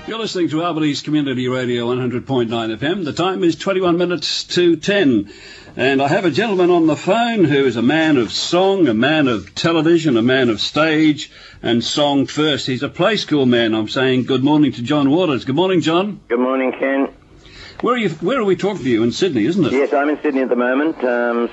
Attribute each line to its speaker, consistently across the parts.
Speaker 1: You're listening to Albanese Community Radio 100.9 FM. The time is 21 minutes to 10. And I have a gentleman on the phone who is a man of song, a man of television, a man of stage, and song first. He's a play school man. I'm saying good morning to John Waters. Good morning, John.
Speaker 2: Good morning, Ken.
Speaker 1: Where are we talking to you? In Sydney, isn't it?
Speaker 2: Yes, I'm in Sydney at the moment,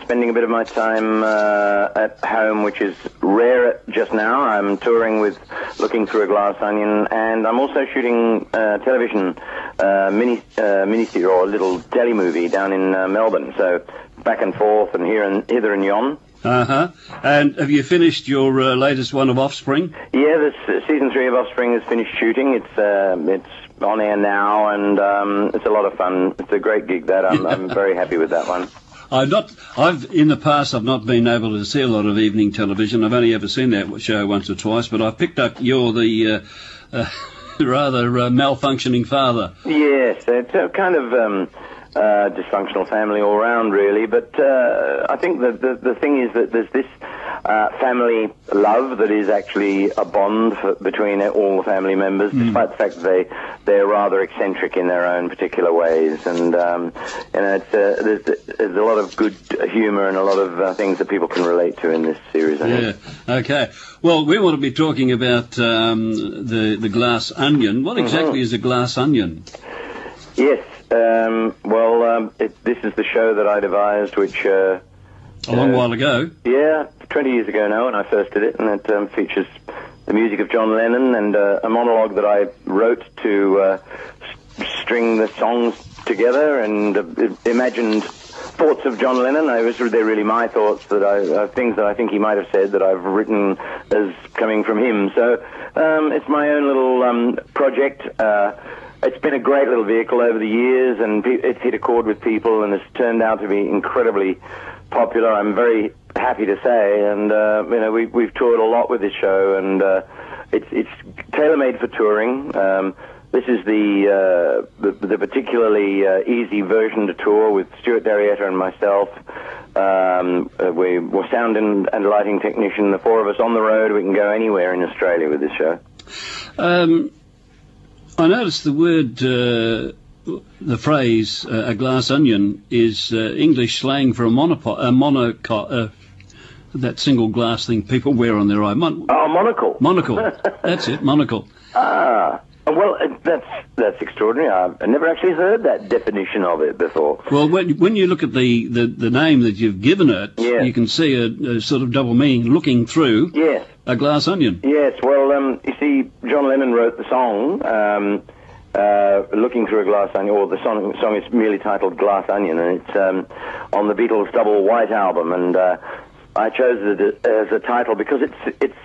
Speaker 2: spending a bit of my time at home, which is rare just now. I'm touring with Looking Through a Glass Onion, and I'm also shooting television mini-series or a little deli movie down in Melbourne. So back and forth and hither and yon.
Speaker 1: Uh-huh. And have you finished your latest one of Offspring?
Speaker 2: Yeah, this season 3 of Offspring is finished shooting. It's on air now, and it's a lot of fun. It's a great gig. I'm very happy with that one.
Speaker 1: In the past, I've not been able to see a lot of evening television. I've only ever seen that show once or twice, but I've picked up you're the rather malfunctioning father.
Speaker 2: Yes, it's a kind of dysfunctional family all round, really. But I think the thing is that there's this family love that is actually a bond between all the family members, despite the fact that they're rather eccentric in their own particular ways. And there's a lot of good humour and a lot of things that people can relate to in this series. I think.
Speaker 1: Okay. Well, we want to be talking about the glass onion. What exactly is a glass onion?
Speaker 2: Yes. This is the show that I devised, which
Speaker 1: a long while ago.
Speaker 2: Yeah, 20 years ago now when I first did it, and it features the music of John Lennon and a monologue that I wrote to string the songs together and imagined thoughts of John Lennon. They're really my thoughts, things that I think he might have said that I've written as coming from him. So it's my own little project. It's been a great little vehicle over the years, and it's hit a chord with people, and it's turned out to be incredibly popular. I'm very happy to say, and we've toured a lot with this show, and it's tailor-made for touring. This is the particularly easy version to tour with Stuart Darietta and myself. We're sound and lighting technician, the four of us on the road. We can go anywhere in Australia with this show.
Speaker 1: I noticed the word, the phrase, a glass onion is English slang for that single glass thing people wear on their eye.
Speaker 2: Monocle.
Speaker 1: Monocle. That's it, monocle.
Speaker 2: Well, that's extraordinary. I've never actually heard that definition of it before.
Speaker 1: Well, when you look at the name that you've given it, you can see a sort of double meaning, looking through a glass onion. Yes, well,
Speaker 2: you see, John Lennon wrote the song, Looking Through a Glass Onion, or the song is merely titled Glass Onion, and it's on the Beatles' Double White album, and I chose it as a title because it's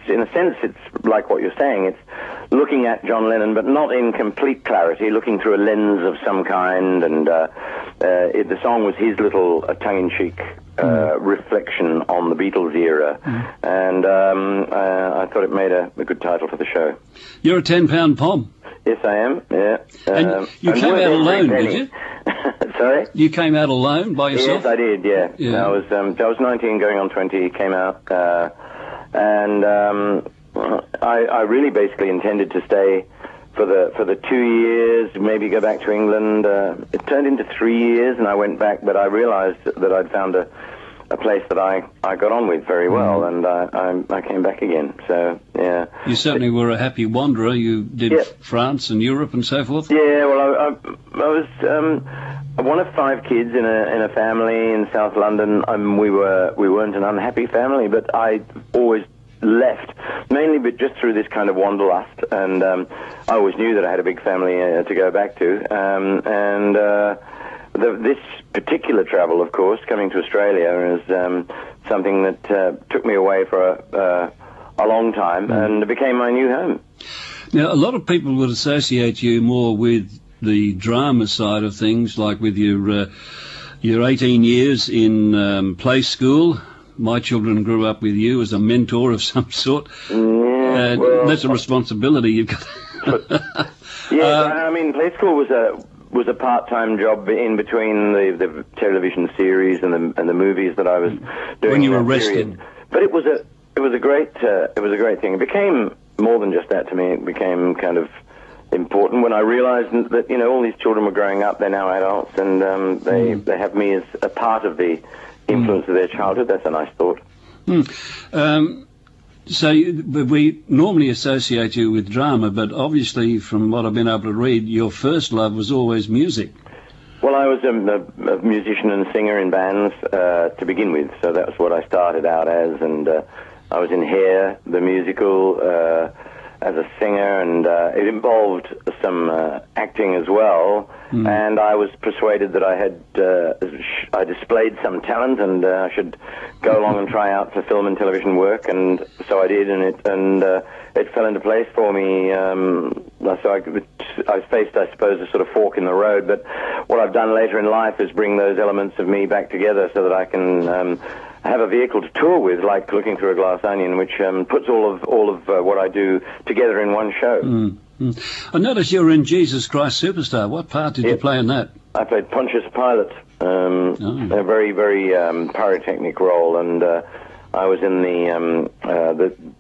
Speaker 2: in a sense, it's like what you're saying. It's looking at John Lennon, but not in complete clarity, looking through a lens of some kind, and the song was his little tongue-in-cheek reflection on the Beatles era, and I thought it made a good title for the show.
Speaker 1: You're a 10-pound pom.
Speaker 2: Yes, I am, yeah.
Speaker 1: And you came out alone, did you?
Speaker 2: Sorry?
Speaker 1: You came out alone by yourself?
Speaker 2: Yes, I did, yeah. I was 19 going on 20, came out, and I really basically intended to stay for the 2 years, maybe go back to England. It turned into 3 years, and I went back, but I realized that I'd found a place that I got on with very well, and I came back again. So yeah,
Speaker 1: you certainly were a happy wanderer. You did France and Europe and so forth.
Speaker 2: Yeah, well, I was one of 5 kids in a family in South London. We weren't an unhappy family, but I always left mainly, but just through this kind of wanderlust, and I always knew that I had a big family to go back to, this particular travel, of course, coming to Australia, is something that took me away for a long time, and it became my new home.
Speaker 1: Now, a lot of people would associate you more with the drama side of things, like with your 18 years in play school. My children grew up with you as a mentor of some sort.
Speaker 2: Yeah, well,
Speaker 1: that's a responsibility you've got.
Speaker 2: I mean, play school was a part-time job in between the television series and the movies that I was doing.
Speaker 1: When you were rested.
Speaker 2: But it was a great thing. It became more than just that to me. It became kind of important when I realized that, you know, all these children were growing up. They're now adults, and they have me as a part of the influence of their childhood. That's a nice thought.
Speaker 1: So we normally associate you with drama, but obviously, from what I've been able to read, your first love was always music.
Speaker 2: Well, I was a musician and singer in bands to begin with, so that was what I started out as, and I was in Hair, the musical, as a singer, and it involved some acting as well, and I was persuaded that I displayed some talent, and I should go along and try out for film and television work, and so I did, and it fell into place for me. So I faced, I suppose, a sort of fork in the road, but what I've done later in life is bring those elements of me back together so that I can have a vehicle to tour with, like Looking Through a Glass Onion, which puts all of what I do together in one show.
Speaker 1: I noticed you were in Jesus Christ Superstar. What part did you play in that?
Speaker 2: I played Pontius Pilate, a very, very pyrotechnic role, and I was in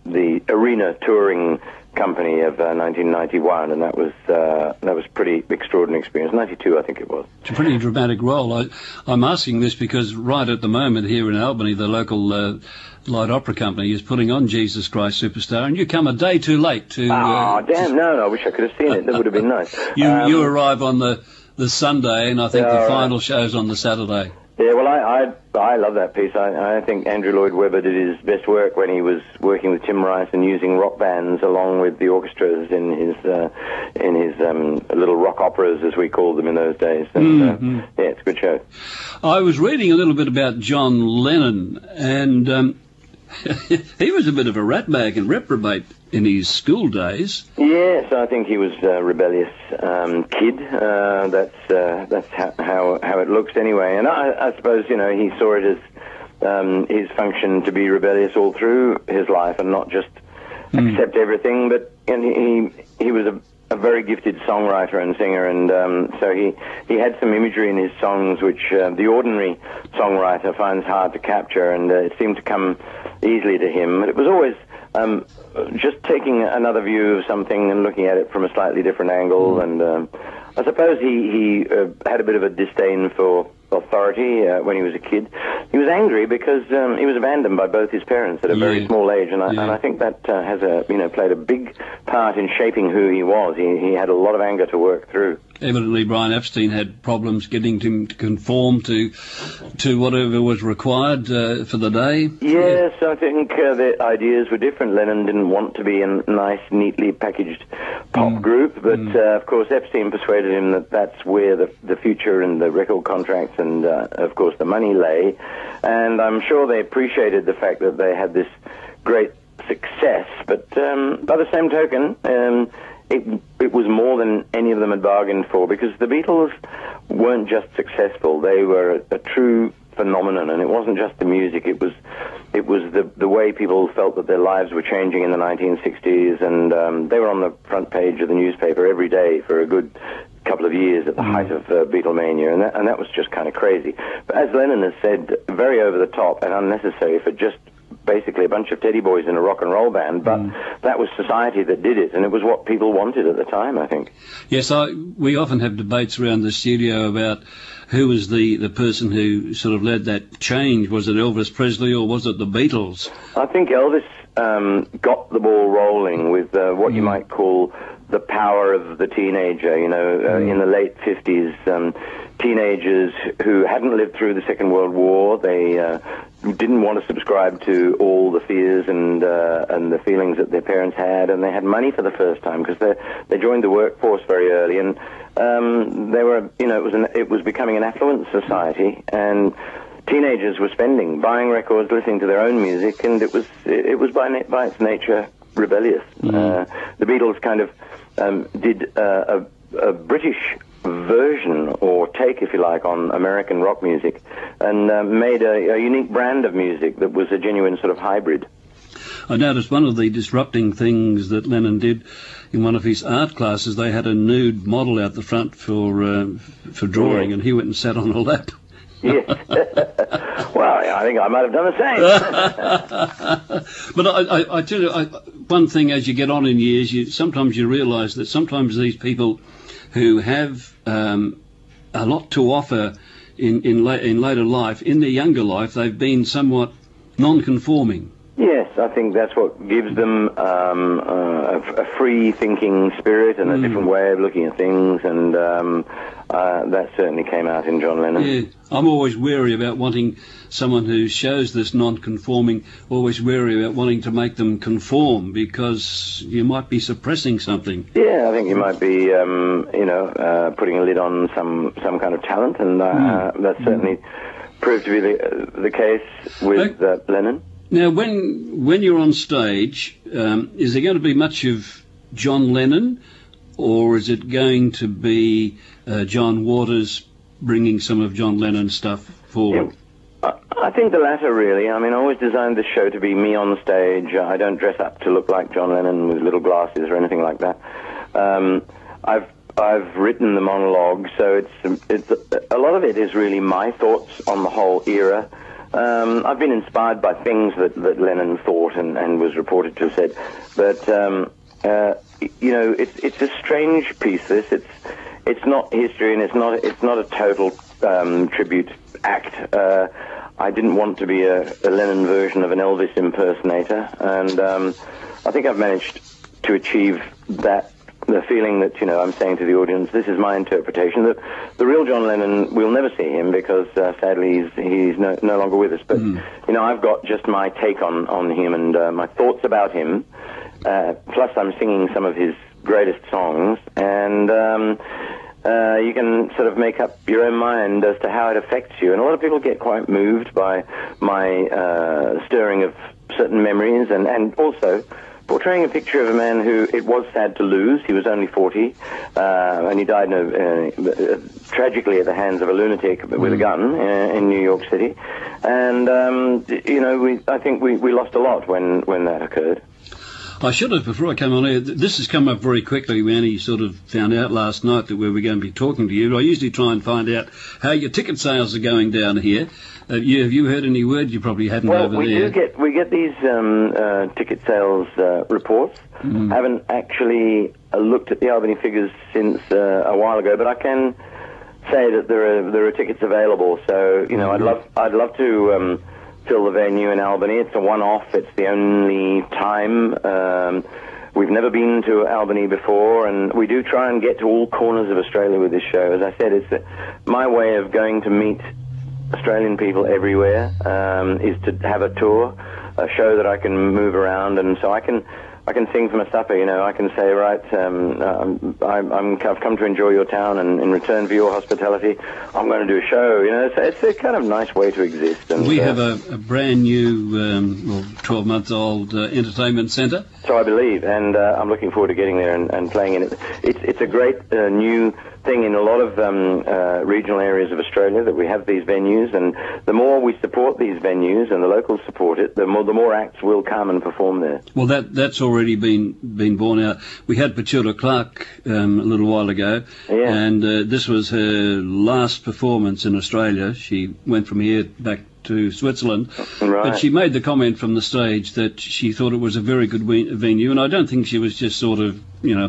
Speaker 2: the arena touring company of 1991, and that was pretty extraordinary experience. 92, I think it was.
Speaker 1: It's a pretty dramatic role. I'm asking this because right at the moment here in Albany, the local light opera company is putting on Jesus Christ Superstar, and you come a day too late to...
Speaker 2: damn, no, I wish I could have seen it. That would have been nice.
Speaker 1: You arrive on the Sunday, and I think the final show's on the Saturday.
Speaker 2: Yeah, well, I love that piece. I think Andrew Lloyd Webber did his best work when he was working with Tim Rice and using rock bands along with the orchestras in his little rock operas, as we called them in those days. And, yeah, it's a good show.
Speaker 1: I was reading a little bit about John Lennon, and he was a bit of a ratbag and reprobate in his school days. Yes,
Speaker 2: I think he was a rebellious kid. That's how it looks anyway. And I suppose, you know, he saw it as his function to be rebellious all through his life and not just accept everything. But he was a very gifted songwriter and singer, and so he had some imagery in his songs which the ordinary songwriter finds hard to capture, and it seemed to come easily to him. But it was always just taking another view of something and looking at it from a slightly different angle, and I suppose he had a bit of a disdain for authority when he was a kid. He was angry because he was abandoned by both his parents at a very small age, and I think that has played a big part in shaping who he was. He had a lot of anger to work through.
Speaker 1: Evidently, Brian Epstein had problems getting him to conform to whatever was required for the day.
Speaker 2: Yes, I think the ideas were different. Lennon didn't want to be a nice, neatly packaged pop group, but of course Epstein persuaded him that that's where the future and the record contracts and, of course, the money lay. And I'm sure they appreciated the fact that they had this great success, but by the same token, it was more than any of them had bargained for, because the Beatles weren't just successful. They were a true phenomenon, and it wasn't just the music. It was the way people felt that their lives were changing in the 1960s, and they were on the front page of the newspaper every day for a good couple of years at the height of Beatlemania, and that was just kind of crazy. But as Lennon has said, very over the top and unnecessary for just basically a bunch of teddy boys in a rock and roll band, but that was society that did it, and it was what people wanted at the time, I think.
Speaker 1: Yes, we often have debates around the studio about who was the person who sort of led that change. Was it Elvis Presley or was it the Beatles?
Speaker 2: I think Elvis got the ball rolling with what you might call the power of the teenager, you know, in the late 50s, teenagers who hadn't lived through the Second World War. They didn't want to subscribe to all the fears and the feelings that their parents had, and they had money for the first time because they joined the workforce very early, and they were, you know, it was becoming an affluent society, and teenagers were buying records, listening to their own music, and it was by its nature rebellious. The Beatles kind of did a British version or take, if you like, on American rock music, and made a unique brand of music that was a genuine sort of hybrid.
Speaker 1: I noticed one of the disrupting things that Lennon did in one of his art classes. They had a nude model out the front for drawing, and he went and sat on a lap.
Speaker 2: Yes. Well, I think I might have done the same.
Speaker 1: But I tell you, one thing as you get on in years, sometimes you realise that sometimes these people who have a lot to offer in later life, in their younger life, they've been somewhat non-conforming.
Speaker 2: Yes, I think that's what gives them a free-thinking spirit and a different way of looking at things, and that certainly came out in John Lennon.
Speaker 1: Yeah, I'm always wary about wanting someone who shows this non-conforming, always wary about wanting to make them conform, because you might be suppressing something.
Speaker 2: Yeah, I think you might be, putting a lid on some kind of talent, and that certainly proved to be the case with Lennon.
Speaker 1: Now, when you're on stage, is there going to be much of John Lennon, or is it going to be John Waters bringing some of John Lennon's stuff forward?
Speaker 2: Yeah, I think the latter, really. I mean, I always designed this show to be me on the stage. I don't dress up to look like John Lennon with little glasses or anything like that. I've written the monologue, so it's a lot of it is really my thoughts on the whole era. I've been inspired by things that Lennon thought and was reported to have said, but it's a strange piece. It's not history, and it's not a total tribute act. I didn't want to be a Lennon version of an Elvis impersonator, and I think I've managed to achieve that. The feeling that, I'm saying to the audience, this is my interpretation, that the real John Lennon, we'll never see him because, sadly, he's no longer with us. But, I've got just my take on him and my thoughts about him. Plus, I'm singing some of his greatest songs. And you can sort of make up your own mind as to how it affects you. And a lot of people get quite moved by my stirring of certain memories and also portraying a picture of a man who it was sad to lose. He was only 40, and he died tragically at the hands of a lunatic with a gun in New York City. And, I think we lost a lot when that occurred.
Speaker 1: I should have, before I came on air, this has come up very quickly. We only sort of found out last night that we were going to be talking to you. I usually try and find out how your ticket sales are going down here. Have you heard any word? You probably hadn't over there.
Speaker 2: We get these ticket sales reports. Haven't actually looked at the Albany figures since a while ago, but I can say that there are tickets available. So I'd love to fill the venue in Albany. It's a one-off. It's the only time. We've never been to Albany before, and we do try and get to all corners of Australia with this show. As I said, it's my way of going to meet Australian people everywhere, is to have a tour, a show that I can move around, and so I can sing from a supper. I can say, right, I've come to enjoy your town, and in return for your hospitality, I'm going to do a show. So it's a kind of nice way to exist. And
Speaker 1: we have a brand new, 12-month-old entertainment centre.
Speaker 2: So I believe, and I'm looking forward to getting there and playing in it. It's a great new thing in a lot of regional areas of Australia that we have these venues, and the more we support these venues and the locals support it, the more acts will come and perform there.
Speaker 1: Well, that's already been borne out. We had Petula Clark a little while ago, and this was her last performance in Australia. She went from here back to Switzerland, but she made the comment from the stage that she thought it was a very good venue, and I don't think she was just sort of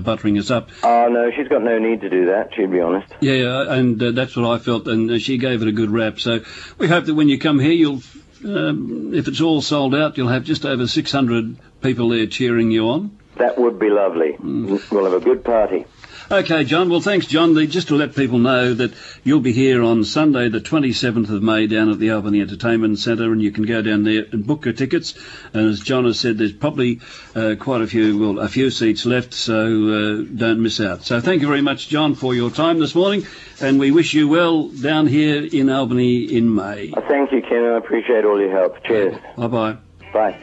Speaker 1: buttering us up.
Speaker 2: Oh no, she's got no need to do that, she'd be honest.
Speaker 1: Yeah, and that's what I felt, and she gave it a good rap. So we hope that when you come here, you'll if it's all sold out, you'll have just over 600 people there cheering you on.
Speaker 2: That would be lovely. We'll have a good party.
Speaker 1: Okay, John. Well, thanks, John. Just to let people know that you'll be here on Sunday, the 27th of May, down at the Albany Entertainment Centre, and you can go down there and book your tickets. And as John has said, there's probably quite a few seats left, so don't miss out. So thank you very much, John, for your time this morning, and we wish you well down here in Albany in May.
Speaker 2: Thank you, Ken. I appreciate all your help. Cheers.
Speaker 1: Bye-bye.
Speaker 2: Bye.